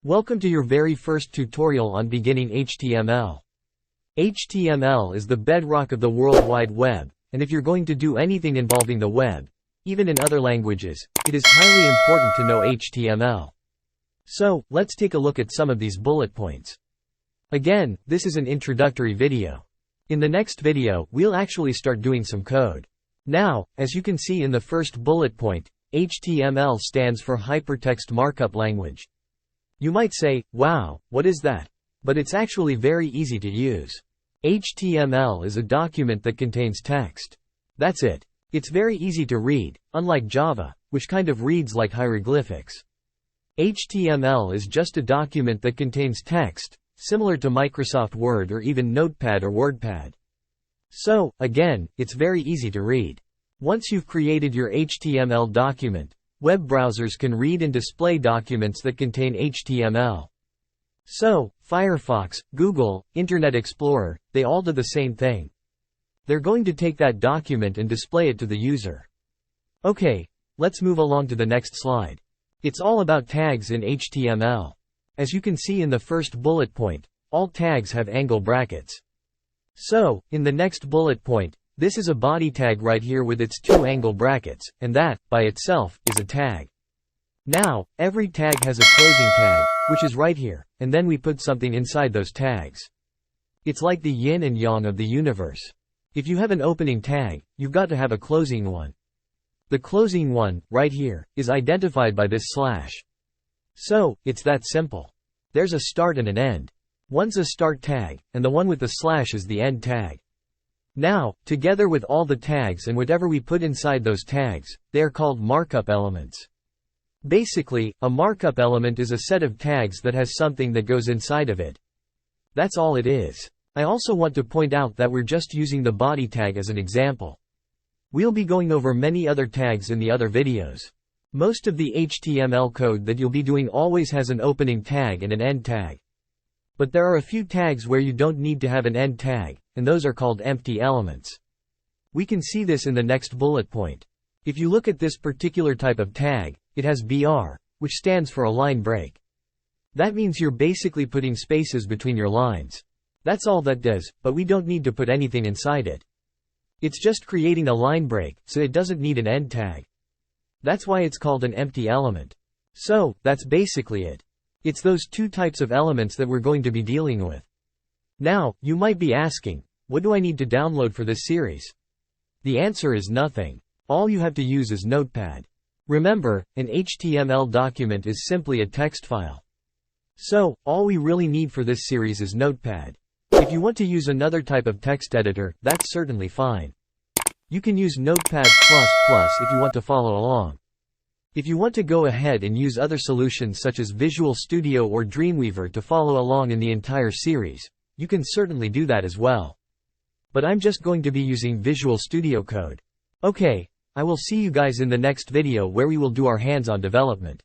Welcome to your very first tutorial on beginning HTML. HTML is the bedrock of the World Wide Web, and if you're going to do anything involving the web, even in other languages, it is highly important to know HTML. So, let's take a look at some of these bullet points. Again, this is an introductory video. In the next video, we'll actually start doing some code. Now, as you can see in the first bullet point, HTML stands for Hypertext Markup Language. You might say, wow, what is that? But it's actually very easy to use. HTML is a document that contains text. That's it. It's very easy to read, unlike Java, which kind of reads like hieroglyphics. HTML is just a document that contains text, similar to Microsoft Word or even Notepad or WordPad. So, again, it's very easy to read. Once you've created your HTML document, web browsers can read and display documents that contain HTML. So, Firefox, Google, Internet Explorer, they all do the same thing. They're going to take that document and display it to the user. Okay, let's move along to the next slide. It's all about tags in HTML. As you can see in the first bullet point, all tags have angle brackets. So, in the next bullet point, this is a body tag right here with its two angle brackets, and that, by itself, is a tag. Now, every tag has a closing tag, which is right here, and then we put something inside those tags. It's like the yin and yang of the universe. If you have an opening tag, you've got to have a closing one. The closing one, right here, is identified by this slash. So, it's that simple. There's a start and an end. One's a start tag, and the one with the slash is the end tag. Now, together with all the tags and whatever we put inside those tags, they are called markup elements. Basically, a markup element is a set of tags that has something that goes inside of it. That's all it is. I also want to point out that we're just using the body tag as an example. We'll be going over many other tags in the other videos. Most of the HTML code that you'll be doing always has an opening tag and an end tag. But there are a few tags where you don't need to have an end tag, and those are called empty elements. We can see this in the next bullet point. If you look at this particular type of tag, it has BR, which stands for a line break. That means you're basically putting spaces between your lines. That's all that does, but we don't need to put anything inside it. It's just creating a line break, so it doesn't need an end tag. That's why it's called an empty element. So, that's basically it. It's those two types of elements that we're going to be dealing with. Now, you might be asking, what do I need to download for this series? The answer is nothing. All you have to use is Notepad. Remember, an HTML document is simply a text file. So, all we really need for this series is Notepad. If you want to use another type of text editor, that's certainly fine. You can use Notepad++ if you want to follow along. If you want to go ahead and use other solutions such as Visual Studio or Dreamweaver to follow along in the entire series, you can certainly do that as well. But I'm just going to be using Visual Studio Code. Okay, I will see you guys in the next video where we will do our hands-on development.